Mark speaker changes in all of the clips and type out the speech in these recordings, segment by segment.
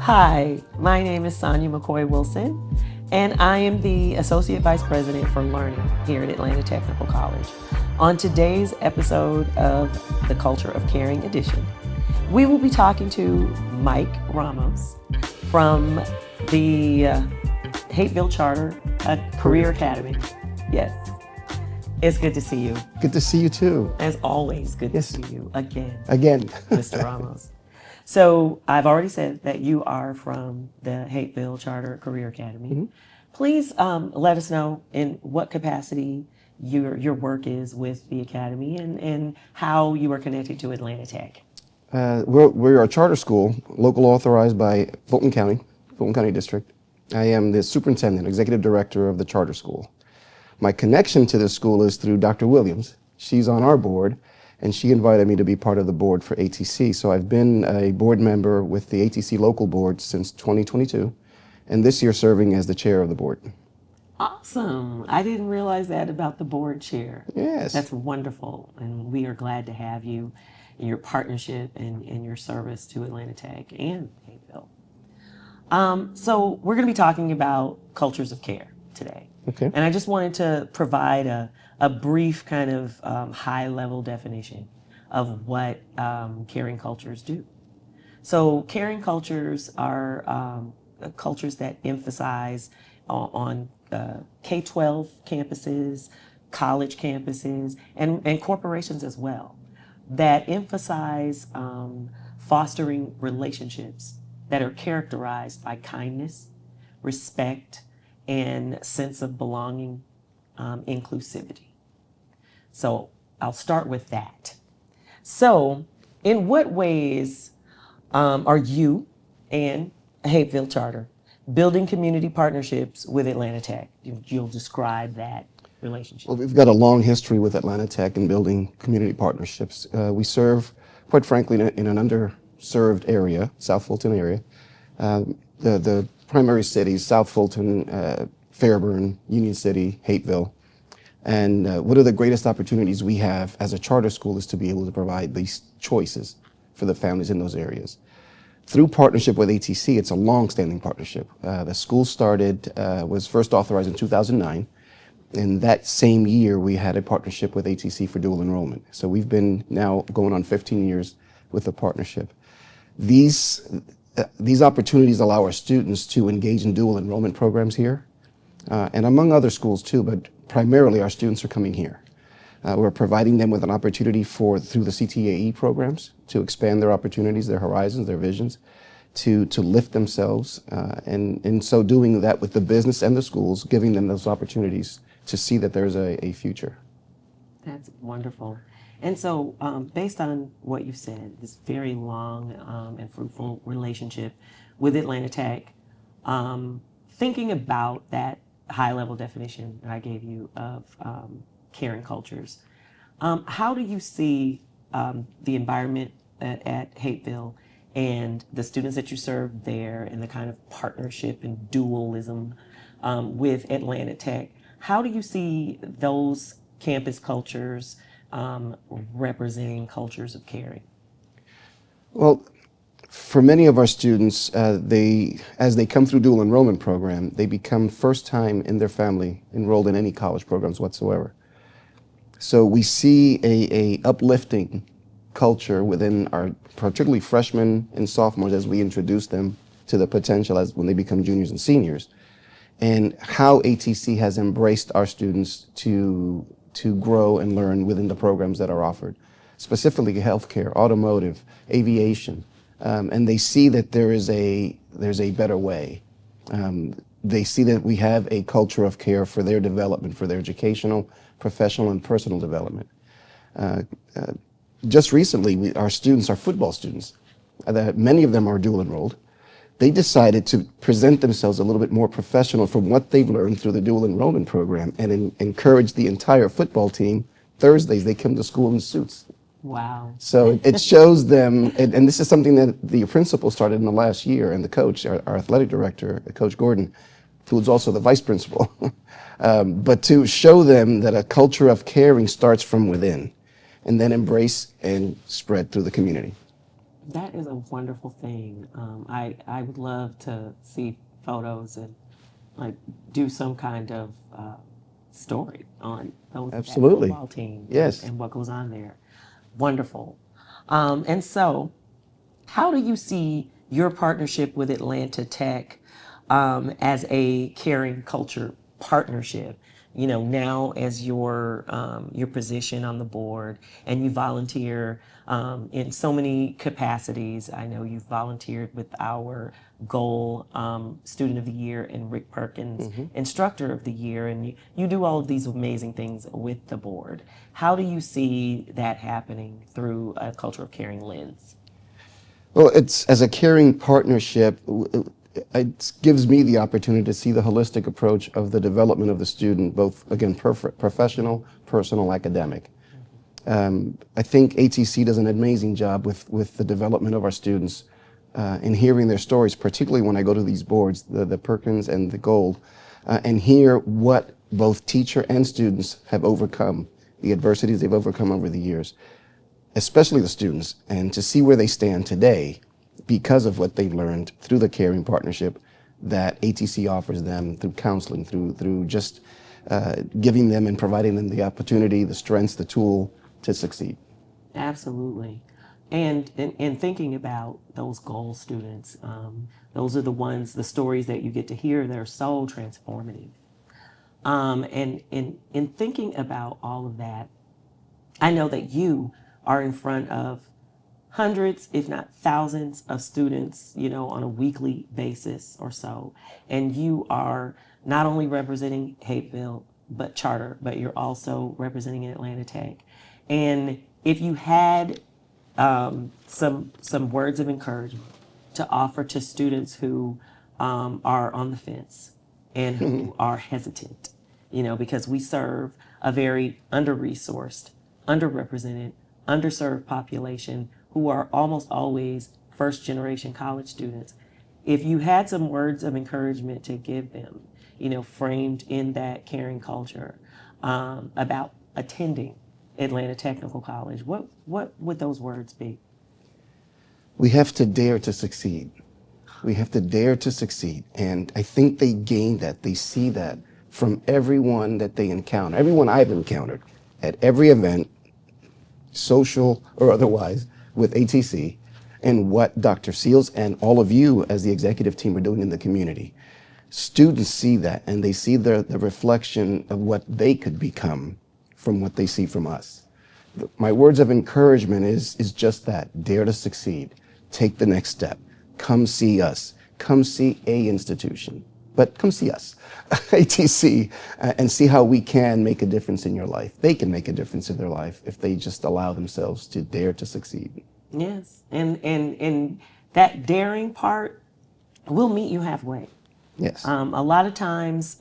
Speaker 1: Hi, my name is Sonya McCoy Wilson, and I am the Associate Vice President for Learning here at Atlanta Technical College. On today's episode of the Culture of Caring edition, we will be talking to Mike Ramos from the Hapeville Charter Career Academy. Yes, it's good to see you.
Speaker 2: Good to see you too.
Speaker 1: As always, good
Speaker 2: Yes.
Speaker 1: to see you again,
Speaker 2: Mr.
Speaker 1: Ramos. So I've already said that you are from the Hapeville Charter Career Academy.
Speaker 2: Mm-hmm.
Speaker 1: Please let us know in what capacity your work is with the Academy and how you are connected to Atlanta Tech.
Speaker 2: We're a charter school, local authorized by Fulton County District. I am the superintendent, executive director of the charter school. My connection to this school is through Dr. Williams. She's on our board, and she invited me to be part of the board for ATC. So I've been a board member with the ATC local board since 2022, and this year serving as the chair of the board.
Speaker 1: Awesome. I didn't realize that about the board chair.
Speaker 2: Yes.
Speaker 1: That's wonderful, and we are glad to have you in your partnership and your service to Atlanta Tech and Hapeville. So we're going to be talking about cultures of care today.
Speaker 2: Okay.
Speaker 1: And I just wanted to provide a brief kind of high-level definition of what caring cultures do. So caring cultures are cultures that emphasize on K-12 campuses, college campuses, and corporations as well, that emphasize fostering relationships that are characterized by kindness, respect, and sense of belonging, inclusivity. So I'll start with that. So in what ways are you and Hapeville Charter building community partnerships with Atlanta Tech? You'll describe that relationship.
Speaker 2: Well, we've got a long history with Atlanta Tech in building community partnerships. We serve, quite frankly, in an underserved area, South Fulton area. The primary cities, South Fulton, Fairburn, Union City, Hapeville. And one of the greatest opportunities we have as a charter school is to be able to provide these choices for the families in those areas. Through partnership with ATC, it's a long-standing partnership. The school was first authorized in 2009. And that same year, we had a partnership with ATC for dual enrollment. So we've been now going on 15 years with the partnership. These opportunities allow our students to engage in dual enrollment programs here, and among other schools too, but primarily our students are coming here. We're providing them with an opportunity through the CTAE programs to expand their opportunities, their horizons, their visions, to lift themselves, and in so doing that with the business and the schools, giving them those opportunities to see that there's a future.
Speaker 1: That's wonderful. And so based on what you've said, this very long and fruitful relationship with Atlanta Tech, thinking about that high-level definition that I gave you of caring cultures, how do you see the environment at Hapeville and the students that you serve there and the kind of partnership and dualism with Atlanta Tech? How do you see those campus cultures representing cultures of caring?
Speaker 2: Well, for many of our students, as they come through dual enrollment program, they become first time in their family enrolled in any college programs whatsoever. So we see a uplifting culture within our, particularly freshmen and sophomores, as we introduce them to the potential as when they become juniors and seniors, and how ATC has embraced our students to grow and learn within the programs that are offered, specifically healthcare, automotive, aviation, and they see that there's a better way. They see that we have a culture of care for their development, for their educational, professional, and personal development. Just recently, our students, our football students, many of them are dual enrolled. They decided to present themselves a little bit more professional from what they've learned through the dual enrollment program and encourage the entire football team. Thursdays, they come to school in suits.
Speaker 1: Wow.
Speaker 2: So it shows them, and this is something that the principal started in the last year, and the coach, our athletic director, Coach Gordon, who is also the vice principal, but to show them that a culture of caring starts from within and then embrace and spread through the community.
Speaker 1: That is a wonderful thing. I would love to see photos and like do some kind of story on that
Speaker 2: Absolutely.
Speaker 1: football team
Speaker 2: Yes.
Speaker 1: and what goes on there. Wonderful. And so, how do you see your partnership with Atlanta Tech as a caring culture partnership? You know, now as your position on the board, and you volunteer in so many capacities. I know you've volunteered with our Goal Student of the Year and Rick Perkins Instructor of the Year, and you do all of these amazing things with the board. How do you see that happening through a culture of caring lens?
Speaker 2: Well, it's as a caring partnership, it gives me the opportunity to see the holistic approach of the development of the student, both again professional, personal, academic. I think ATC does an amazing job with the development of our students and hearing their stories, particularly when I go to these boards, the Perkins and the Gold, and hear what both teacher and students have overcome, the adversities they've overcome over the years, especially the students, and to see where they stand today because of what they've learned through the caring partnership that ATC offers them through counseling, through just giving them and providing them the opportunity, the strengths, the tool to succeed.
Speaker 1: Absolutely. And in thinking about those goal students, those are the ones, the stories that you get to hear that are so transformative. And in thinking about all of that, I know that you are in front of hundreds, if not thousands, of students, you know, on a weekly basis or so. And you are not only representing Hapeville, but Charter, but you're also representing Atlanta Tech. And if you had some words of encouragement to offer to students who are on the fence and who are hesitant, you know, because we serve a very under-resourced, underrepresented, underserved population who are almost always first-generation college students. If you had some words of encouragement to give them, you know, framed in that caring culture about attending Atlanta Technical College, what would those words be?
Speaker 2: We have to dare to succeed. We have to dare to succeed. And I think they gain that. They see that from everyone that they encounter, everyone I've encountered at every event, social or otherwise, with ATC, and what Dr. Seals and all of you as the executive team are doing in the community. Students see that, and they see the reflection of what they could become from what they see from us. My words of encouragement is just that: dare to succeed, take the next step, come see us, come see a institution, but come see us, ATC, and see how we can make a difference in your life. They can make a difference in their life if they just allow themselves to dare to succeed.
Speaker 1: Yes, and that daring part will meet you halfway.
Speaker 2: Yes.
Speaker 1: A lot of times,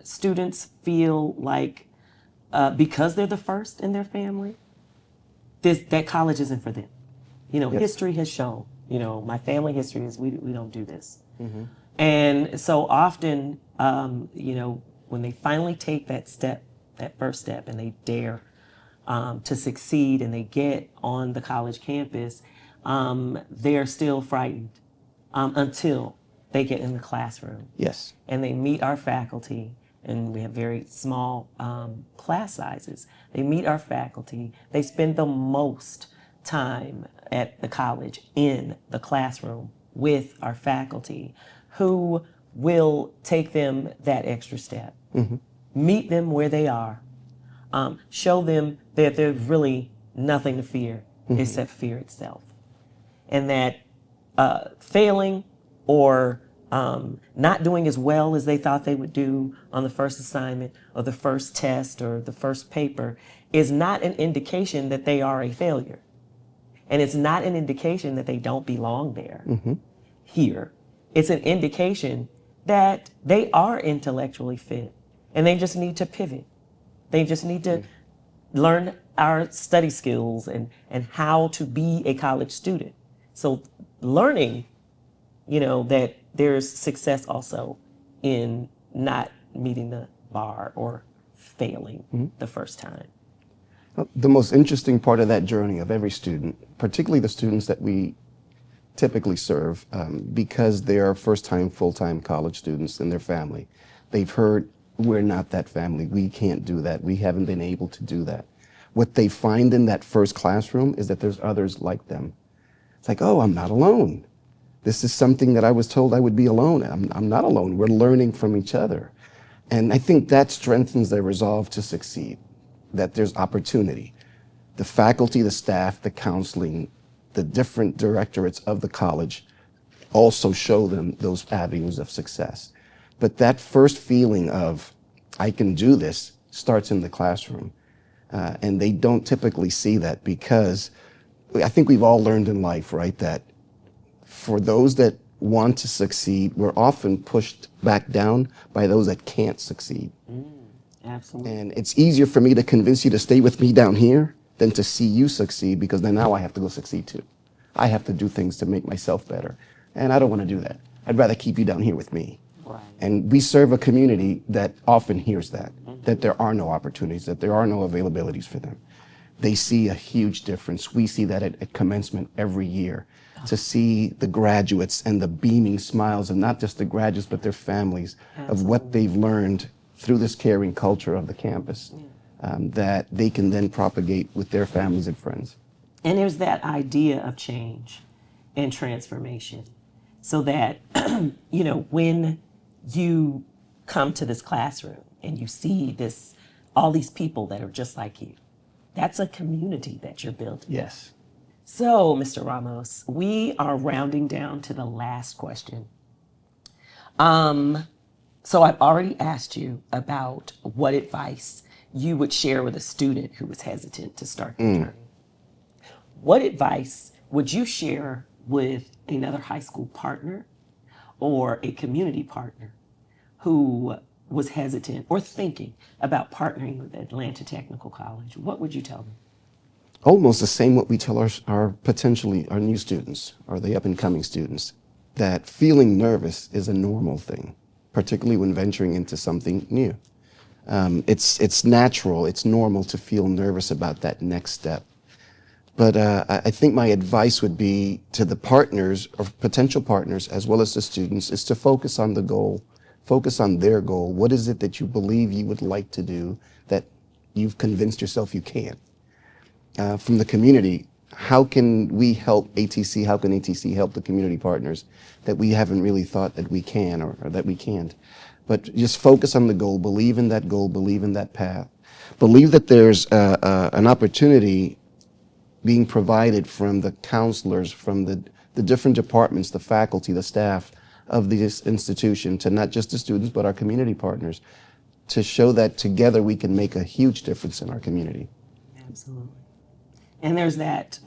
Speaker 1: students feel like because they're the first in their family, that college isn't for them. You know,
Speaker 2: Yes.
Speaker 1: history has shown. You know, my family history is we don't do this. And so often, you know, when they finally take that step, that first step, and they dare to succeed and they get on the college campus, they're still frightened until they get in the classroom
Speaker 2: Yes.
Speaker 1: and they meet our faculty. And we have very small class sizes. They meet our faculty. They spend the most time at the college in the classroom with our faculty, who will take them that extra step, meet them where they are, show them that there's really nothing to fear except fear itself. And that failing or not doing as well as they thought they would do on the first assignment or the first test or the first paper is not an indication that they are a failure. And it's not an indication that they don't belong there, here. It's an indication that they are intellectually fit and they just need to pivot. They just need to learn our study skills and how to be a college student. So learning, you know, that there's success also in not meeting the bar or failing the first time.
Speaker 2: The most interesting part of that journey of every student, particularly the students that we typically serve, because they are first-time, full-time college students and their family. They've heard, we're not that family. We can't do that. We haven't been able to do that. What they find in that first classroom is that there's others like them. It's like, oh, I'm not alone. This is something that I was told I would be alone. I'm not alone. We're learning from each other. And I think that strengthens their resolve to succeed, that there's opportunity. The faculty, the staff, the counseling, the different directorates of the college also show them those avenues of success. But that first feeling of, I can do this, starts in the classroom. And they don't typically see that, because I think we've all learned in life, right, that for those that want to succeed, we're often pushed back down by those that can't succeed.
Speaker 1: Absolutely.
Speaker 2: And it's easier for me to convince you to stay with me down here than to see you succeed, because then now I have to go succeed too. I have to do things to make myself better. And I don't want to do that. I'd rather keep you down here with me.
Speaker 1: Right.
Speaker 2: And we serve a community that often hears that, that there are no opportunities, that there are no availabilities for them. They see a huge difference. We see that at commencement every year, to see the graduates and the beaming smiles of not just the graduates, but their families, of what they've learned through this caring culture of the campus, that they can then propagate with their families and friends.
Speaker 1: And there's that idea of change and transformation, so that, when you come to this classroom and you see all these people that are just like you, that's a community that you're building.
Speaker 2: Yes.
Speaker 1: So, Mr. Ramos, we are rounding down to the last question. So I've already asked you about what advice you would share with a student who was hesitant to start their journey. What advice would you share with another high school partner or a community partner who was hesitant or thinking about partnering with Atlanta Technical College? What would you tell them?
Speaker 2: Almost the same what we tell our new students, or the up-and-coming students, that feeling nervous is a normal thing, particularly when venturing into something new. It's natural, it's normal to feel nervous about that next step. But I think my advice would be to the partners or potential partners, as well as the students, is to focus on the goal, focus on their goal. What is it that you believe you would like to do that you've convinced yourself you can? From the community, how can we help ATC? How can ATC help the community partners that we haven't really thought that we can or that we can't? But just focus on the goal, believe in that goal, believe in that path. Believe that there's an opportunity being provided from the counselors, from the different departments, the faculty, the staff of this institution, to not just the students, but our community partners, to show that together we can make a huge difference in our community.
Speaker 1: Absolutely. And there's that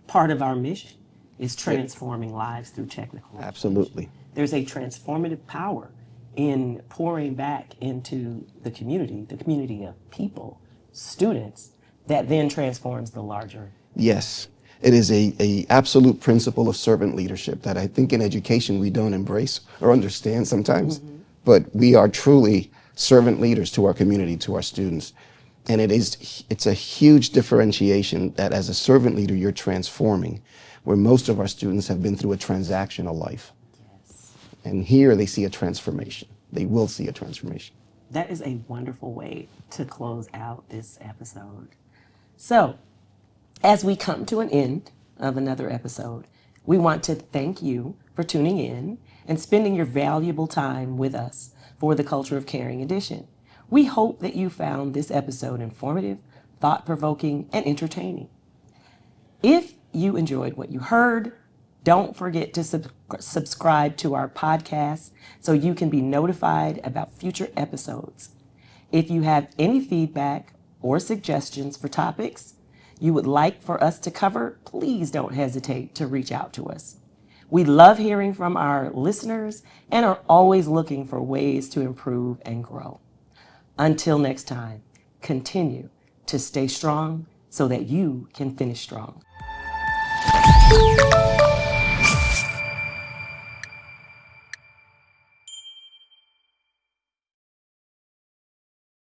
Speaker 1: part of our mission is transforming lives through technical education.
Speaker 2: Absolutely.
Speaker 1: There's a transformative power in pouring back into the community of people, students, that then transforms the larger.
Speaker 2: Yes. It is a absolute principle of servant leadership that I think in education we don't embrace or understand sometimes, but we are truly servant leaders to our community, to our students. And it's a huge differentiation that as a servant leader, you're transforming, where most of our students have been through a transactional life.
Speaker 1: Yes.
Speaker 2: And here they see a transformation. They will see a transformation.
Speaker 1: That is a wonderful way to close out this episode. So, as we come to an end of another episode, we want to thank you for tuning in and spending your valuable time with us for the Culture of Caring edition. We hope that you found this episode informative, thought-provoking, and entertaining. If you enjoyed what you heard, don't forget to subscribe to our podcast so you can be notified about future episodes. If you have any feedback or suggestions for topics you would like for us to cover, please don't hesitate to reach out to us. We love hearing from our listeners and are always looking for ways to improve and grow. Until next time, continue to stay strong so that you can finish strong.